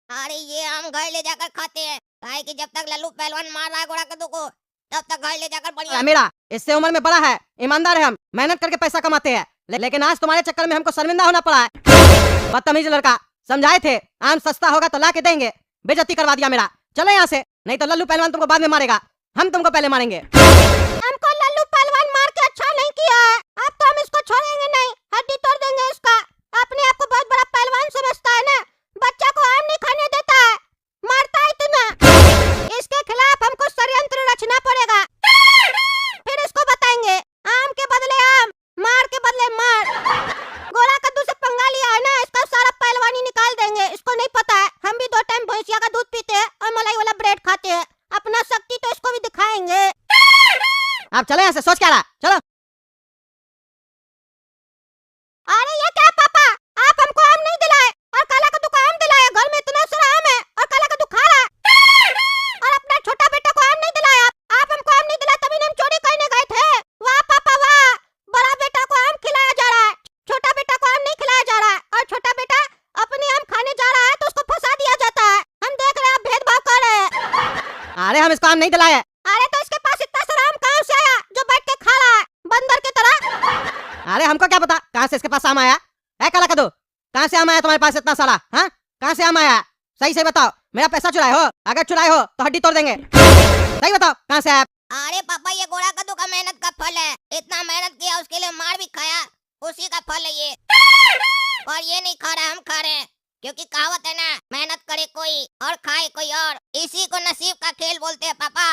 अरे ये हम घर ले जाकर खाते हैं, काहे कि जब तक लल्लू पहलवान मार रहा है घोड़ा कद्दू को, तब तक घर ले जाकर बढ़िया। मेरा इससे उम्र में बड़ा है, ईमानदार है, हम मेहनत करके पैसा कमाते हैं, लेकिन आज तुम्हारे चक्कर में हमको शर्मिंदा होना पड़ा है। बदतमीज लड़का, समझाए थे आम सस्ता होगा तो ला के देंगे, बेइज्जती करवा दिया मेरा। चलो यहाँ से, नहीं तो लल्लू पहलवान तुमको बाद में मारेगा, हम तुमको पहले मारेंगे। हमको लल्लू पहलवान मार के अच्छा नहीं किया है, अब तो हम इसको छोड़ेंगे नहीं, हड्डी तोड़ देंगे इसका। अपने आप को बहुत बड़ा पहलवान समझता है ना, बच्चा को आम नहीं खाने देता है, मारता है इतना। इसके खिलाफ हमको षड्यंत्र रचना पड़ेगा, फिर इसको बताएंगे आम के बदले आम, मार के बदले मार। गोरा कद्दू से पंगा लिया है ना, इसका सारा पहलवानी निकाल देंगे। इसको नहीं पता है हम भी 2 टाइम भैंसिया का दूध पीते हैं और मलाई वाला ब्रेड खाते हैं, अपना शक्ति तो इसको भी दिखाएंगे। आप चले यहाँ से, सोच क्या रहा? चलो। अरे ये क्या पापा, आप हमको आम नहीं दिलाए और काला कद्दू को आम दिलाए। घर में इतना सारा आम है और काला कद्दू खा रहा है, और अपना छोटा बेटा को आम नहीं दिलाया। आप हमको आम नहीं दिलाए तभी हम चोरी करने गए थे। वाह पापा वाह, बड़ा बेटा को आम खिलाया जा रहा है, छोटा बेटा को आम नहीं खिलाया जा रहा है, और छोटा बेटा अपने आम खाने जा रहा है तो उसको फंसा दिया जाता है। हम देख रहे हैं आप भेदभाव कर रहे हैं। अरे हम इसको आम नहीं दिलाए। अरे तो इसके पास इतना सारा आम कहाँ से आया जो बैठ के खा रहा है बंदर की तरह? अरे हमको क्या पता कहाँ से इसके पास आम आया? है काला कद्दू, कहाँ से आम आया तुम्हारे पास इतना सारा? हाँ, कहाँ से आम आया? सही से बताओ, मेरा पैसा चुराए हो? अगर चुराए हो तो हड्डी तोड़ देंगे। सही बताओ कहाँ से आया? अरे पापा ये गोरा कद्दू का मेहनत का फल है, इतना मेहनत किया उसके लिए मार भी खाया, उसी का फल है ये। और ये नहीं खा रहा, हम खा रहे हैं, क्योंकि कहावत है ना, मेहनत करे कोई और खाए कोई और, इसी को नसीब का खेल बोलते हैं पापा,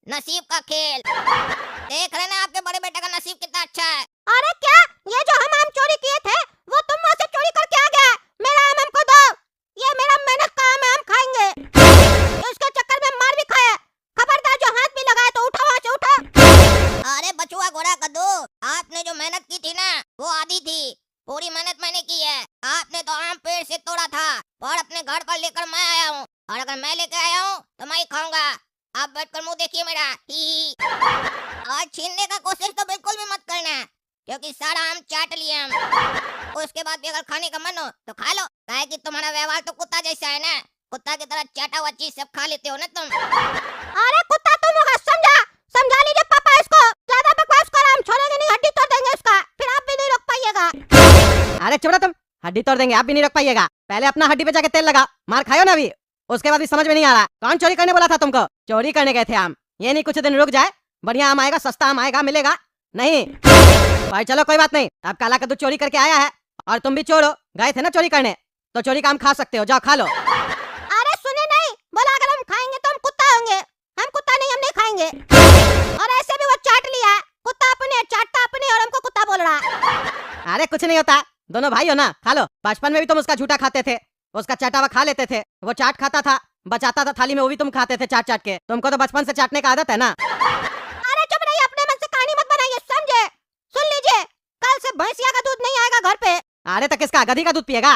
नसीब का खेल। देख रहे ना आपके बड़े बेटे का नसीब कितना अच्छा है। अरे क्या, ये जो हम आम चोरी किए थे वो तुम वहाँ से चोरी करके आ गया? मेरा आम हमको दो, ये मेरा मेहनत का आम है, हम खाएंगे। इसके चक्कर में मार भी खाया, खबरदार जो हाथ भी लगाए तो उठा वहाँ से, उठा। अरे बचुआ घोड़ा कद्दू, आपने जो मेहनत की थी ना वो आधी थी, पूरी मेहनत मैंने की है। आपने तो आम पेड़ से तोड़ा था और अपने घर पर लेकर मैं आया हूँ, और अगर मैं लेकर आया हूँ तो मैं ही खाऊंगा। आप बैठकर मुंह देखिए मेरा। और छीनने का कोशिश तो बिल्कुल भी मत करना, क्योंकि सारा आम चाट लिए हम। उसके बाद भी अगर खाने का मन हो तो खा लो, काहे कि तुम्हारा व्यवहार तो कुत्ता जैसा है ना, कुत्ता की तरह चाटा हुआ चीज सब खा लेते हो ना तुम। अरे कुत्ता तुम होगा, समझा लीजिए पापा इसको, ज्यादा बकवास कर, हम छोड़ेंगे नहीं, हड्डी तोड़ देंगे उसका, फिर आप भी नहीं रोक पाइएगा। अरे चुप रहो तुम, हड्डी तोड़ देंगे, आप भी नहीं रोक पाइएगा। पहले अपना हड्डी पे जाके तेल लगा, मार खाओ ना अभी, उसके बाद भी समझ में नहीं आ रहा। कौन चोरी करने बोला था तुमको? चोरी करने गए थे आम, ये नहीं कुछ दिन रुक जाए, बढ़िया आम आएगा, सस्ता आम आएगा, मिलेगा नहीं। भाई चलो कोई बात नहीं, अब काला कद्दू चोरी करके आया है और तुम भी चोरो गए थे ना चोरी करने, तो चोरी का आम खा सकते हो, जाओ खा लो। अरे सुने नहीं, बोला अगर हम खाएंगे तो हम कुत्ता होंगे, हम कुत्ता नहीं, हम नहीं खाएंगे। और ऐसे भी वो चाट लिया, कुत्ता अपने चाटता अपने और हमको कुत्ता बोल रहा। अरे कुछ नहीं होता, दोनों भाई हो ना, खा लो। बचपन में भी तुम उसका झूठा खाते थे, उसका चाटा हुआ खा लेते थे, वो चाट खाता था, बचाता था थाली में, वो भी तुम खाते थे चाट चाट के, तुमको तो बचपन से चाटने का आदत है ना। अरे चुप रहिए, अपने मन से कहानी मत बनाइए, समझे? सुन लीजिए, कल से भैंसिया का दूध नहीं आएगा घर पे। अरे तो किसका, गधी का दूध पिएगा?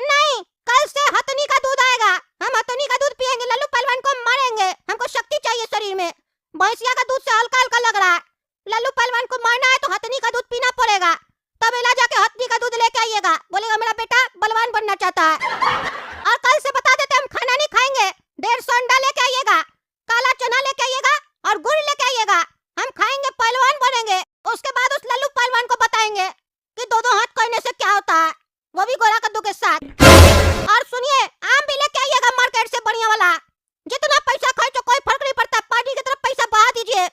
नहीं, कल से हथनी का दूध आएगा, हम हथनी का दूध पिएंगे, लल्लू पहलवान को मारेंगे, हमको शक्ति चाहिए शरीर में। भैंसिया का दूध से हल्का हल्का लग रहा है, लल्लू पहलवान को मारना है तो हथनी का दूध पीना पड़ेगा, तब इला जाके हथनी का दूध लेके आइएगा, बोलेगा मेरा बेटा बलवान बनना चाहता है। और कल से बता देते हम खाना नहीं खाएंगे, 150 अंडा लेके आइएगा, काला चना लेके आइएगा और गुड़ लेके आइएगा, हम खाएंगे, पहलवान बनेंगे। उसके बाद उस लल्लू पहलवान को बताएंगे कि दो हाथ करने से क्या होता है, वो भी गोरा कद्दू के साथ। और सुनिए, आम भी लेके आइएगा मार्केट से बढ़िया वाला, जितना पैसा खर्चो कोई फर्क नहीं पड़ता, पार्टी की तरफ पैसा बहा दीजिए,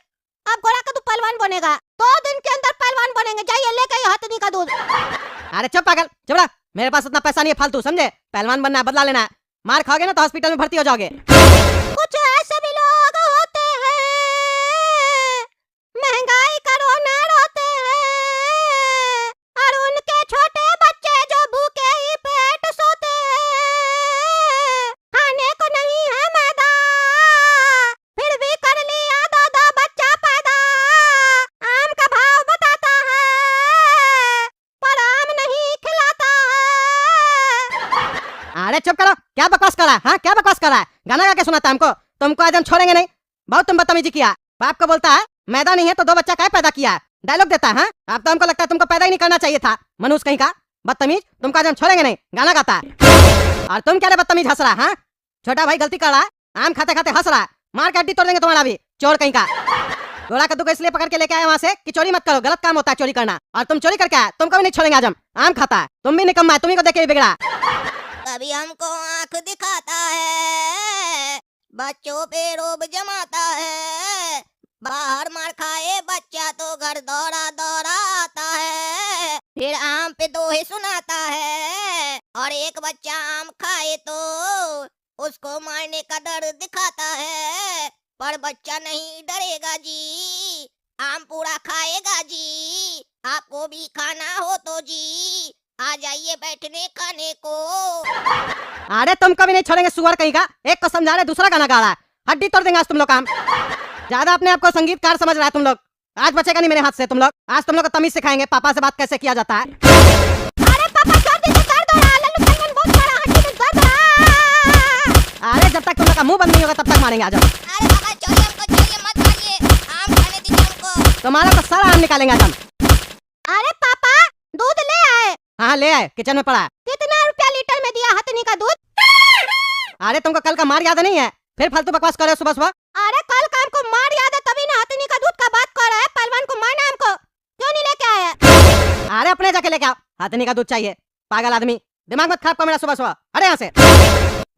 अब गोरा कद्दू पहलवान बनेगा, 2 दिन के अंदर पहलवान बनेंगे, जाइए लेके आइए हथनी का दूध। अरे चुप पागल, चुप रहा, मेरे पास उतना पैसा नहीं है फालतू, समझे? पहलवान बनना है, बदला लेना है, मार खाओगे ना तो हॉस्पिटल में भर्ती हो जाओगे। कुछ ऐसे भी लोग होते हैं, महंगाई का रोना रोते हैं, और उनके छोटे बच्चे जो भूखे ही पेट सोते हैं, खाने को नहीं है मैदा, फिर भी कर लिया 2 बच्चा पैदा। आम का भाव बताता है पर आम नहीं खिलाता है। अरे चुप करो, क्या बकवास कर रहा है? हाँ क्या बकवास कर रहा है? गाना गा के सुनाता है हमको, तुमको आज हम छोड़ेंगे नहीं, बहुत तुम बदतमीजी किया। बाप को बोलता है मैदा नहीं है तो 2 बच्चा क्या पैदा किया है, डायलॉग देता है। हाँ अब तो हमको लगता है तुमको पैदा ही नहीं करना चाहिए था, मनुष्य कहीं का, बदतमीज। तुमको आज हम छोड़ेंगे नहीं, गाना गाता है। और तुम क्या रे बदतमीज हंस रहा है? हाँ छोटा भाई गलती कर रहा है, आम खाते खाते हंस रहा है, मार के हड्डी तोड़ देंगे तुम्हारा भी, चोर कहीं का। गोरा कद्दू को इसलिए पकड़ के लेके आए वहाँ से कि चोरी मत करो, गलत काम होता है चोरी करना, और तुम चोरी करके आए, तुमको भी नहीं छोड़ेंगे आज हम। आम खाता है, तुम भी निकम्मा है, तुम्ही को देखे ही बिगड़ा। कभी हमको आंख दिखाता है, बच्चों पे रोब जमाता है, बाहर मार खाए बच्चा तो घर दौड़ा दौड़ा आता है, फिर आम पे दोहे सुनाता है, और एक बच्चा आम खाए तो उसको मारने का डर दिखाता है, पर बच्चा नहीं डरेगा जी, आम पूरा खाएगा जी, आपको भी खाना हो तो जी आ जाइए बैठने खाने को। अरे तुमको भी नहीं छोड़ेंगे सुअर कहीं का, एक को समझा रहे दूसरा गाना गा रहा है, हड्डी तोड़ देंगे आज तुम लोग। काम ज्यादा अपने आप को संगीतकार समझ रहा है तुम लोग, आज बचेगा नहीं मेरे हाथ से तुम लोग, आज तुम लोग को तमीज सिखाएंगे पापा से बात कैसे किया जाता है। अरे पापा सर्दी से दर्द हो रहा है, लल्लू पहलवान बहुत मारा, हड्डी में दर्द हो रहा है। अरे जब तक तुम लोग का मुंह बंद नहीं होगा तब तक मारेंगे आज हम। अरे पापा छोड़िए हमको, छोड़िए मत मारिए, आम खाने दीजिए हमको। तुम्हारा तो सारा आम निकालेंगे आज हम। अरे पापा दूध ले आए। हाँ ले आए, किचन में पड़ा है। कितना रुपया लीटर में दिया हथनी का दूध? अरे तुमको कल का मार याद नहीं है, फिर फालतू बकवास कर रहे हो सुबह सुबह। अरे कल का हमको मार याद है तभी ना हथनी का दूध का बात कर रहा है, पहलवान को मारना हमको क्यों नहीं लेके आया? अरे अपने जाके लेके आओ, हथनी का दूध चाहिए, पागल आदमी, दिमाग मत खराब कर मेरा सुबह सुबह। अरे यहाँ से,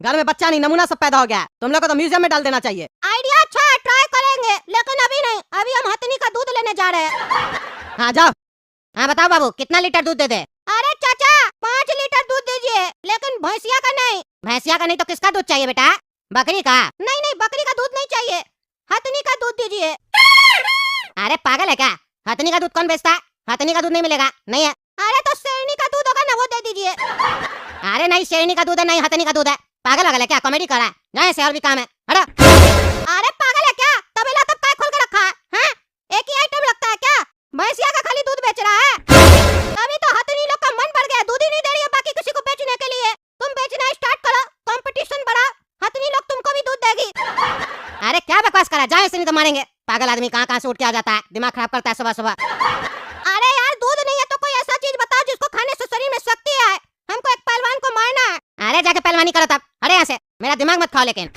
घर में बच्चा नहीं नमूना सब पैदा हो गया है, तुम लोग को तो म्यूजियम में डाल देना चाहिए। आइडिया अच्छा है, ट्राई करेंगे, लेकिन अभी नहीं, अभी हम हथनी का दूध लेने जा रहे हैं। हाँ जाओ। हाँ बताओ बाबू कितना लीटर दूध दे दे? अरे चाचा 5 लीटर दूध दीजिए, लेकिन भैंसिया का नहीं। भैंसिया का नहीं तो किसका दूध चाहिए बेटा? बकरी का? नहीं नहीं, बकरी का दूध नहीं चाहिए, हथनी का दूध दीजिए। अरे पागल है क्या? हथनी का दूध कौन बेचता है? हथनी का दूध नहीं मिलेगा, नहीं है। अरे तो शेरनी का दूध होगा ना, वो दे दीजिए। अरे नहीं, शेरनी का दूध है, नहीं हथनी का दूध है। पागल है क्या? कॉमेडी कर रहा है? जाए से और भी काम है, हटो। अरे पागल है क्या? तबेला तब काय खोल के रखा है? हैं? एक ही आइटम लगता है क्या? भैंसिया का खाली दूध बेच रहा है? तभी तो हथनी लोग का मन बढ़ गया, दूध ही नहीं दे रही है बाकी किसी को बेचने के लिए। तुम बेचना स्टार्ट करो, कंपटीशन बढ़ा, हथनी लोग तुमको भी दूध देगी। अरे क्या बकवास करा, जाए से नहीं तो मारेंगे। पागल आदमी कहाँ कहाँ से उठ के आ जाता है, दिमाग खराब करता है सुबह सुबह। अरे यार दूध नहीं है तो कोई ऐसा चीज बताओ जिसको खाने से शरीर में शक्ति आए। हमको एक पहलवान को मारना है। अरे जाके पहलवानी करो तब, अरे यहाँ से, मेरा दिमाग मत खाओ लेकिन।